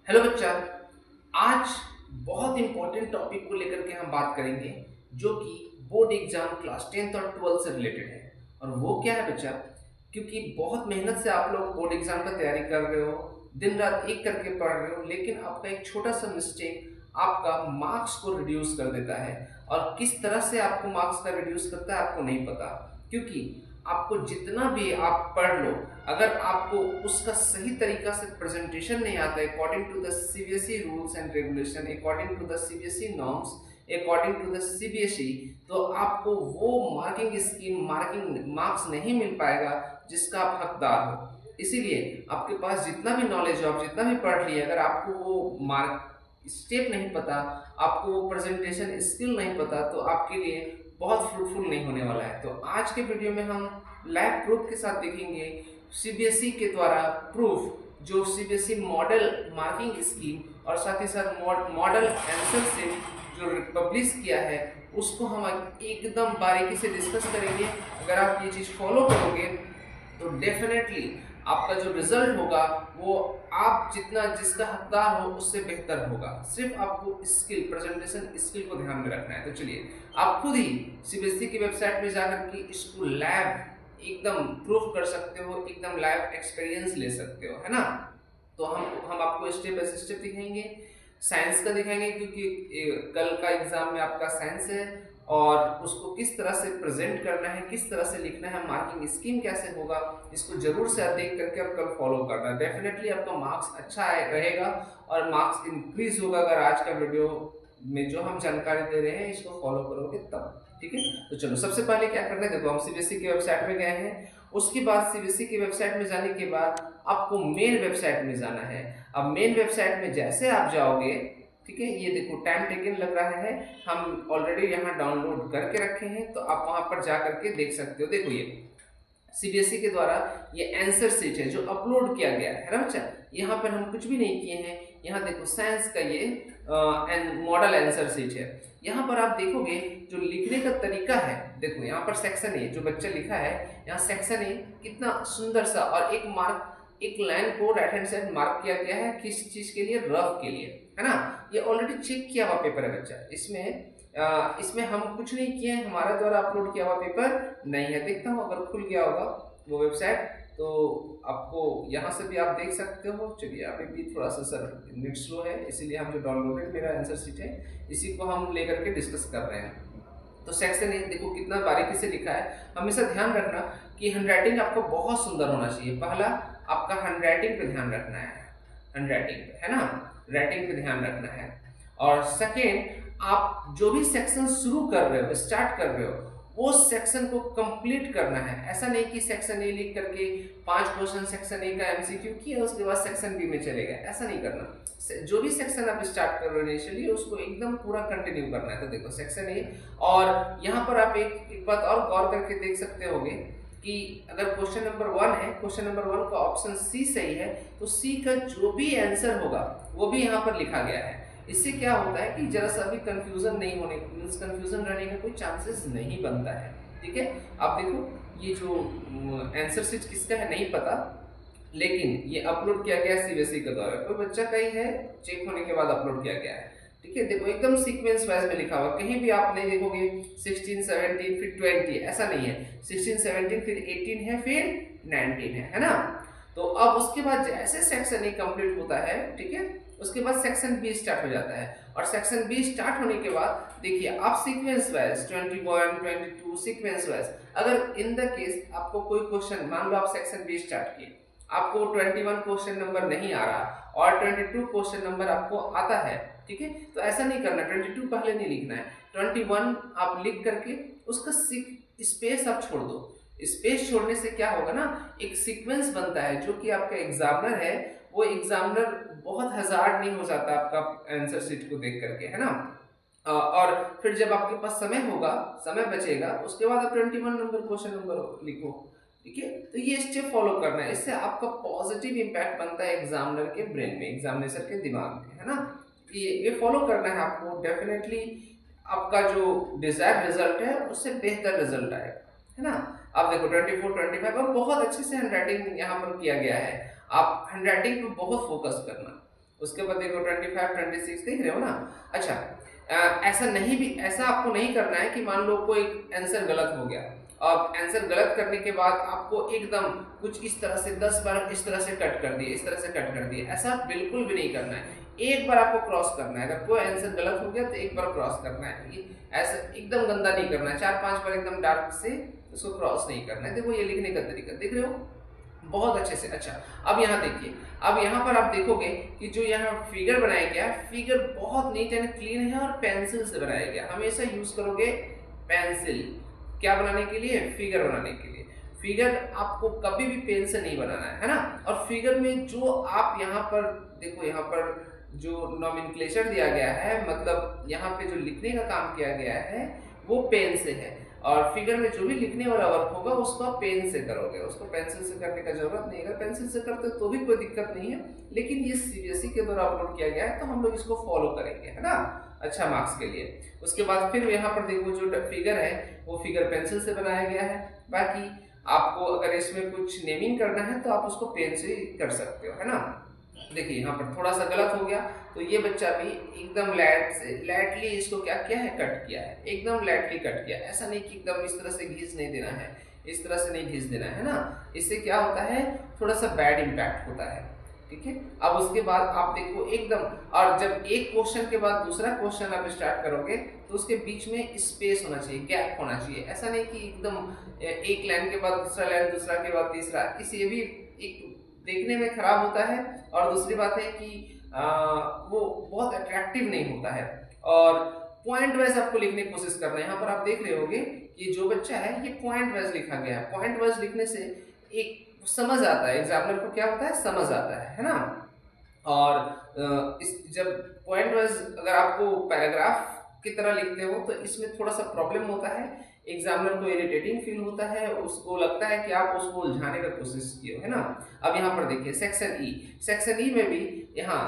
Hello बच्चा। आज बहुत इंपॉर्टेंट टॉपिक को लेकर के हम बात करेंगे जो कि बोर्ड एग्जाम क्लास 10th और 12th से रिलेटेड है। और वो क्या है बच्चा? क्योंकि बहुत मेहनत से आप लोग बोर्ड एग्जाम का तैयारी कर रहे हो, दिन रात एक करके पढ़ रहे हो, लेकिन आपका एक छोटा सा मिस्टेक आपका मार्क्स को रिड्यूस कर देता है। और किस तरह से आपको मार्क्स का रिड्यूस करता है आपको नहीं पता। क्योंकि आपको जितना भी आप पढ़ लो, अगर आपको उसका सही तरीका से प्रेजेंटेशन नहीं आता है according to the CBSE rules and regulation, according to the CBSE norms, according to the CBSE, तो आपको वो मार्किंग स्कीम मार्किंग मार्क्स नहीं मिल पाएगा जिसका आप हकदार हो। इसीलिए आपके पास जितना भी नॉलेज हो, आप जितना भी पढ़ लिए, अगर आपको वो मार्क स्टेप नहीं पता, आपको वो प्रेजेंटेशन स्किल नहीं पता, तो आपके लिए बहुत फ्रूटफुल नहीं होने वाला है। तो आज के वीडियो में हम लाइव प्रूफ के साथ देखेंगे सीबीएसई के द्वारा प्रूफ, जो सीबीएसई मॉडल मार्किंग स्कीम और साथ ही साथ मॉडल आंसर से जो पब्लिश किया है उसको हम एकदम बारीकी से डिस्कस करेंगे। अगर आप ये चीज़ फॉलो करोगे तो डेफिनेटली आपका जो रिजल्ट होगा वो आप जितना जिसका हकदार हो उससे बेहतर होगा। सिर्फ आपको स्किल प्रेजेंटेशन स्किल को ध्यान में रखना है। तो चलिए आप खुद ही सीबीएसई की वेबसाइट में जाकर के इसको लैब एकदम प्रूफ कर सकते हो, एकदम लाइव एक्सपीरियंस ले सकते हो, है ना। तो हम आपको स्टेप बाय स्टेप दिखाएंगे। साइंस का दिखाएंगे क्योंकि कल का एग्जाम में आपका साइंस है, और उसको किस तरह से प्रेजेंट करना है, किस तरह से लिखना है, मार्किंग स्कीम कैसे होगा, इसको जरूर से देख करके और कल फॉलो करना। डेफिनेटली आपका मार्क्स अच्छा रहेगा और मार्क्स इंक्रीज होगा अगर आज का वीडियो में जो हम जानकारी दे रहे हैं इसको फॉलो करोगे तब। ठीक है, तो चलो सबसे पहले क्या करना है, देखो हम सीबीएसई की वेबसाइट में गए हैं। उसके बाद सीबीएसई की वेबसाइट में जाने के बाद आपको मेन वेबसाइट में जाना है। अब मेन वेबसाइट में जैसे आप जाओगे, ठीक है, ये देखो टाइम टेकन लग रहा है, हम ऑलरेडी यहाँ डाउनलोड करके रखे हैं, तो आप वहां पर जा करके देख सकते हो। देखो ये सीबीएसई के द्वारा ये आंसर शीट है जो अपलोड किया गया है ना बच्चा। यहाँ पर हम कुछ भी नहीं किए हैं। यहाँ देखो साइंस का ये मॉडल आंसर शीट है। यहाँ पर आप देखोगे जो लिखने का तरीका है, देखो यहाँ पर सेक्शन ए जो बच्चा लिखा है, यहाँ सेक्शन ए कितना सुंदर सा, और एक मार्क एक लाइन को राइट हैंड साइड मार्क किया गया है किस चीज के लिए, रफ के लिए, है ना। ये ऑलरेडी चेक किया हुआ पेपर है बच्चा। इसमें हम कुछ नहीं किए हैं, हमारा द्वारा अपलोड किया हुआ पेपर नहीं है। देखता हूँ अगर खुल गया होगा वो वेबसाइट तो आपको यहाँ से भी आप देख सकते हो। चलिए यहाँ पे भी थोड़ा सा सर नेट स्लो है, इसीलिए हम जो डाउनलोडेड मेरा आंसर शीट है इसी को हम लेकर के डिस्कस कर रहे हैं। तो सेक्शन ए देखो कितना बारीकी से लिखा है। हमेशा ध्यान रखना कि हैंडराइटिंग आपको बहुत सुंदर होना चाहिए। पहला आपका हैंडराइटिंग पे ध्यान रखना है, हैंडराइटिंग पे, है ना, राइटिंग पे ध्यान रखना है। और सेकेंड, आप जो भी सेक्शन शुरू कर रहे हो, स्टार्ट कर रहे हो, वो सेक्शन को कंप्लीट करना है। ऐसा नहीं कि सेक्शन ए लिख करके 5 क्वेश्चन सेक्शन ए का एमसीक्यू किया उसके बाद सेक्शन बी में चले गए, ऐसा नहीं करना। जो भी सेक्शन आप स्टार्ट कर रहे हो इनिशियली उसको एकदम पूरा कंटिन्यू करना है। तो देखो सेक्शन ए, और यहाँ पर आप एक बात और गौर करके देख सकते होगे कि अगर क्वेश्चन नंबर 1 है, क्वेश्चन नंबर 1 का ऑप्शन सी सही है, तो सी का जो भी आंसर होगा वो भी यहाँ पर लिखा गया है। इससे क्या होता है कि जरा सा भी कंफ्यूजन नहीं होने, मींस कंफ्यूजन रहने का कोई चांसेस नहीं बनता है। ठीक है, आप देखो ये जो आंसर शीट किसका है नहीं पता, लेकिन ये अपलोड किया गया सीबीएसई के द्वारा। कोई बच्चा का ही है, चेक होने के बाद अपलोड किया गया है। ठीक है, देखो एकदम सीक्वेंस वाइज में लिखा हुआ, कहीं भी आप नहीं देखोगे 16 17 फिर 20, ऐसा नहीं है। 16 17 फिर 18 है फिर 19 है ना। तो अब उसके बाद जैसे सेक्शन ए कंप्लीट होता है, ठीक है, उसके बाद सेक्शन बी स्टार्ट हो जाता है। और सेक्शन बी स्टार्ट होने के बाद देखिए आप सीक्वेंस वाइज 21 22 सीक्वेंस वाइज, अगर इन द केस आपको कोई क्वेश्चन, मान लो आप सेक्शन बी स्टार्ट किए, आपको 21 क्वेश्चन नंबर नहीं आ रहा और 22 क्वेश्चन नंबर आपको आता है, ठीक है, तो ऐसा नहीं करना, 22 पहले नहीं लिखना है, 21 आप लिख करके उसका स्पेस आप छोड़ दो। स्पेस छोड़ने से क्या होगा ना, एक सीक्वेंस बनता है जो कि आपका एग्जामिनर है, वो एग्जामिनर बहुत हजार्ड नहीं हो जाता आपका आंसर शीट को देख करके, है ना। और फिर जब आपके पास समय होगा, समय बचेगा, उसके बाद आप 21 नंबर क्वेश्चन नंबर लिखो। ठीक है, तो ये स्टेप फॉलो करना है, इससे आपका पॉजिटिव इंपैक्ट बनता है एग्जामिनर के ब्रेन में, एग्जामिनेशन के दिमाग में, है ना। ये फॉलो करना है आपको, डेफिनेटली आपका जो डिजायर्ड रिजल्ट है उससे बेहतर रिजल्ट आएगा, है ना। अब देखो 24 25 और बहुत अच्छे से हैंडराइटिंग यहाँ पर किया गया है। आप हैंडराइटिंग पे बहुत फोकस करना, उसके बाद देखो 25, 26 देख रहे हो ना। अच्छा, ऐसा आपको नहीं करना है कि मान लो कोई आंसर गलत हो गया और आंसर गलत करने के बाद आपको एकदम कुछ इस तरह से 10 बार इस तरह से कट कर दिए, इस तरह से कट कर दिए, ऐसा बिल्कुल भी नहीं करना है। एक बार आपको क्रॉस करना है, अगर कोई आंसर गलत हो गया तो एक बार क्रॉस करना है। ऐसा एकदम गंदा नहीं करना है, 4-5 बार एकदम डार्क से उसको क्रॉस नहीं करना है। देखो ये लिखने का तरीका देख रहे हो बहुत अच्छे से। अच्छा, अब यहाँ देखिए, अब यहाँ पर आप देखोगे कि जो यहाँ फिगर बनाया गया, फिगर बहुत नीट एंड क्लीन है और पेंसिल से बनाया गया। हमेशा यूज करोगे पेंसिल, क्या बनाने के लिए? फिगर बनाने के लिए। फिगर आपको कभी भी पेन से नहीं बनाना है ना। और फिगर में जो आप यहाँ पर देखो, यहाँ पर जो नॉमेनक्लेचर दिया गया है, मतलब यहाँ पे जो लिखने का काम किया गया है वो पेन से है, और फिगर में जो भी लिखने वाला वर्क होगा उसको आप पेन से करोगे, उसको पेंसिल से करने का जरूरत नहीं। अगर पेंसिल से करते तो भी कोई दिक्कत नहीं है, लेकिन ये सीबीएसई के द्वारा अपलोड किया गया है तो हम लोग इसको फॉलो करेंगे, है ना, अच्छा मार्क्स के लिए। उसके बाद फिर यहाँ पर देखो जो फिगर है वो फिगर पेंसिल से बनाया गया है। बाकी आपको अगर इसमें कुछ नेमिंग करना है तो आप उसको पेन से कर सकते हो, है ना। देखिए यहाँ पर थोड़ा सा गलत हो गया तो ये बच्चा भी एकदम लाइटली इसको क्या किया है, कट किया है, एकदम लाइटली कट किया। ऐसा नहीं कि एकदम इस तरह से घिस नहीं देना है, इस तरह से नहीं घिस देना है ना, इससे क्या होता है थोड़ा सा बैड इम्पैक्ट होता है, ठीक है। अब उसके बाद आप देखो एकदम, और जब एक क्वेश्चन के बाद दूसरा क्वेश्चन आप स्टार्ट करोगे तो उसके बीच में स्पेस होना चाहिए, गैप होना चाहिए। ऐसा नहीं कि एकदम एक लाइन के बाद दूसरा लाइन, दूसरा के बाद तीसरा, इससे भी एक देखने में खराब होता है, और दूसरी बात है कि वो बहुत अट्रैक्टिव नहीं होता है। और पॉइंट वाइज आपको लिखने की कोशिश करना है। यहाँ पर आप देख रहे होगे कि जो बच्चा है ये पॉइंट वाइज लिखा गया है। पॉइंट वाइज लिखने से एक समझ आता है, एग्जामिनर को क्या होता है, समझ आता है ना। और जब पॉइंट वाइज अगर आपको पैराग्राफ की तरह लिखते हो तो इसमें थोड़ा सा प्रॉब्लम होता है, एग्जामिनर को इरिटेटिंग फील होता है, उसको लगता है कि आप उसको उलझाने का कोशिश किए हो, है ना। अब यहाँ पर देखिए सेक्शन ई, सेक्शन ई में भी यहाँ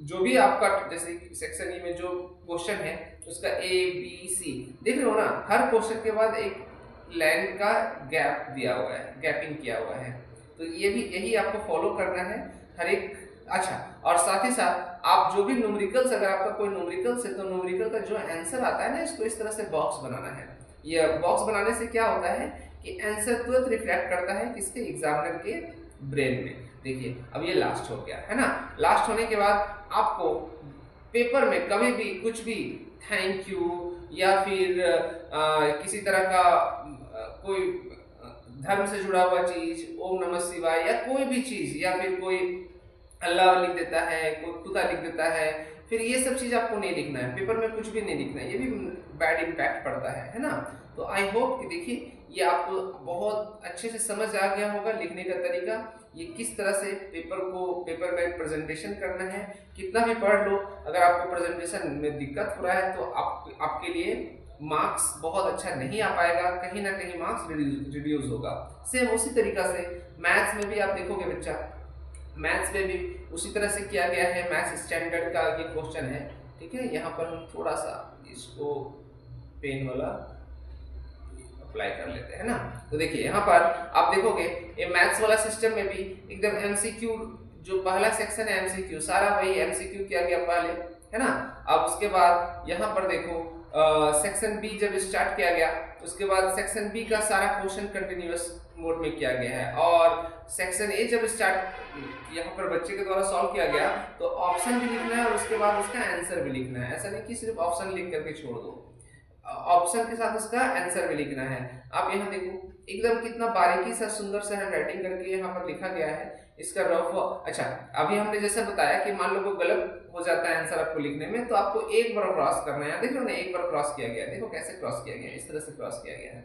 जो भी आपका, जैसे सेक्शन ई में जो क्वेश्चन है उसका A B C देख रहे हो ना, हर क्वेश्चन के बाद एक लाइन का गैप दिया हुआ है, गैपिंग किया हुआ है। तो ये भी यही आपको फॉलो करना है हर एक। अच्छा, और साथ ही साथ आप जो भी न्यूमेरिकल्स, अगर आपका कोई न्यूमेरिकल्स है तो न्यूमेरिकल का जो आंसर आता है ना, इसको इस तरह से बॉक्स बनाना है। ये बॉक्स बनाने से क्या होता है कि आंसर तुरंत रिफ्लेक्ट करता है किसके, एग्जामिनर के ब्रेन में। देखिए अब ये लास्ट हो गया, है ना। लास्ट होने के बाद आपको पेपर में कभी भी कुछ भी थैंक यू या फिर किसी तरह का कोई धर्म से जुड़ा हुआ चीज, ओम नमः शिवाय या कोई भी चीज, या फिर कोई अल्लाह लिख देता है, कोई खुदा लिख देता है, फिर ये सब चीज आपको नहीं लिखना है, पेपर में कुछ भी नहीं लिखना है, ये भी बैड इम्पैक्ट पड़ता है ना। तो आई होप कि देखिए ये आपको बहुत अच्छे से समझ आ गया होगा लिखने का तरीका, ये किस तरह से पेपर में प्रेजेंटेशन करना है। कितना भी पढ़ लो, अगर आपको प्रेजेंटेशन में दिक्कत हो रहा है तो आपके लिए मार्क्स बहुत अच्छा नहीं आ पाएगा, कहीं ना कहीं मार्क्स रिड्यूस होगा। सेम उसी तरीका से मैथ्स में भी आप देखोगे बच्चा, मैथ्स में भी उसी तरह से किया गया है। मैथ्स स्टैंडर्ड का ये क्वेश्चन है, ठीक है। यहाँ पर हम थोड़ा सा इसको पेन वाला अप्लाई कर लेते हैं ना। तो देखिए यहाँ पर आप देखोगे ये मैथ्स वाला सिस्टम में भी एकदम एमसीक्यू, जो पहला सेक्शन है एमसीक्यू, सारा वही एमसीक्यू किया गया पहले, है ना। अब उसके बाद यहाँ पर देखो सेक्शन बी जब स्टार्ट किया गया, उसके बाद सेक्शन बी का सारा क्वेश्चन कंटिन्यूअस मोड में किया गया है, और सेक्शन ए जब स्टार्ट यहाँ पर बच्चे के द्वारा सॉल्व किया गया तो ऑप्शन भी लिखना है और उसके बाद उसका आंसर भी लिखना है। ऐसा नहीं कि सिर्फ ऑप्शन लिख करके छोड़ दो, ऑप्शन के साथ उसका आंसर भी लिखना है। आप यहाँ देखो एकदम कितना बारीकी से सुंदर से हैंडराइटिंग करके यहाँ पर लिखा गया है इसका रफ। अच्छा, अभी हमने जैसे बताया कि मान लो कोई गलत हो जाता है आंसर आपको लिखने में, तो आपको एक बार क्रॉस करना है। देख लो ना, एक बार क्रॉस किया गया, देखो कैसे क्रॉस किया गया, इस तरह से क्रॉस किया गया है।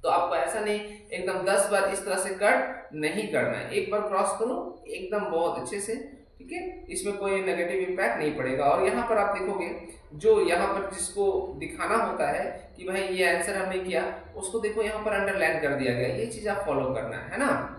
तो आपको ऐसा नहीं एकदम 10 बार इस तरह से कट नहीं करना है, एक बार क्रॉस करो एकदम बहुत अच्छे से, ठीक है। इसमें कोई नेगेटिव इम्पैक्ट नहीं पड़ेगा। और यहाँ पर आप देखोगे जो यहाँ पर जिसको दिखाना होता है कि भाई ये आंसर हमने किया, उसको देखो यहाँ पर अंडरलाइन कर दिया गया, ये चीज आप फॉलो करना है ना।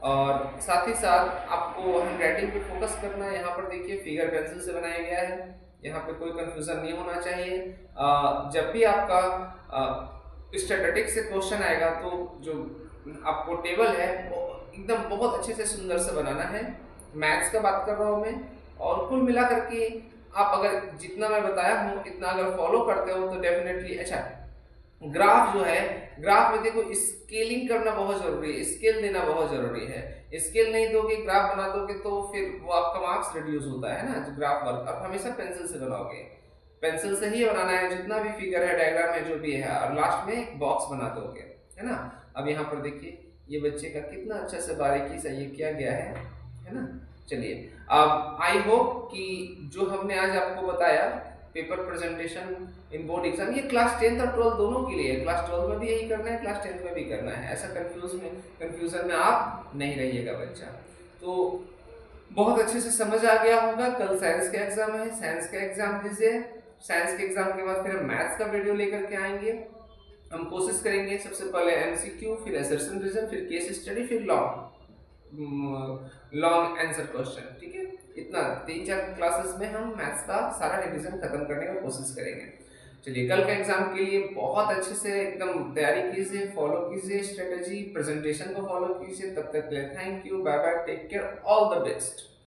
और साथ ही साथ आपको हैंडराइटिंग पे फोकस करना है। यहाँ पर देखिए फिगर पेंसिल से बनाया गया है, यहाँ पे कोई कंफ्यूजन नहीं होना चाहिए। जब भी आपका स्टैटिस्टिक्स से क्वेश्चन आएगा तो जो आपको टेबल है वो एकदम बहुत अच्छे से सुंदर से बनाना है। मैथ्स का बात कर रहा हूँ मैं, और और कुल मिला करके आप अगर जितना मैं बताया हूँ इतना अगर फॉलो करते हो तो डेफिनेटली अच्छा। ग्राफ जो है, ग्राफ में देखो स्केलिंग करना बहुत जरूरी है, स्केल देना बहुत जरूरी है। स्केल नहीं दोगे, ग्राफ बना दोगे तो फिर वो आपका मार्क्स रिड्यूस होता है ना, जो ग्राफ वर्क। आप हमेशा पेंसिल से बनाओगे, पेंसिल से ही बनाना है, जितना भी फिगर है, डायग्राम है, जो भी है, और लास्ट में एक बॉक्स बना दोगे, है ना। अब यहाँ पर देखिए ये बच्चे का कितना अच्छा से बारीकी से ये किया गया है ना। चलिए, अब आई होप कि जो हमने आज आपको बताया पेपर प्रेजेंटेशन इन बोर्ड एग्जाम, ये क्लास 10th और 12 दोनों के लिए है। क्लास 12 में भी यही करना है, क्लास 10th में भी करना है। ऐसा कंफ्यूजन में आप नहीं रहिएगा बच्चा। तो बहुत अच्छे से समझ आ गया होगा। कल साइंस का एग्जाम है, साइंस का एग्जाम दीजिए। साइंस के एग्जाम के बाद फिर हम मैथ्स का वीडियो लेकर के आएंगे। हम कोशिश करेंगे सबसे पहले एमसीक्यू, फिर असर्शन रीजन, फिर केस स्टडी, फिर लॉन्ग आंसर क्वेश्चन। ठीक है, इतना 3-4 क्लासेस में हम मैथ्स का सारा रिवीजन खत्म करने का कोशिश करेंगे। चलिए, कल का एग्जाम के लिए बहुत अच्छे से एकदम तैयारी कीजिए, फॉलो कीजिए स्ट्रेटेजी, प्रेजेंटेशन को फॉलो कीजिए। तब तक के लिए thank you, bye bye, take care, all the best.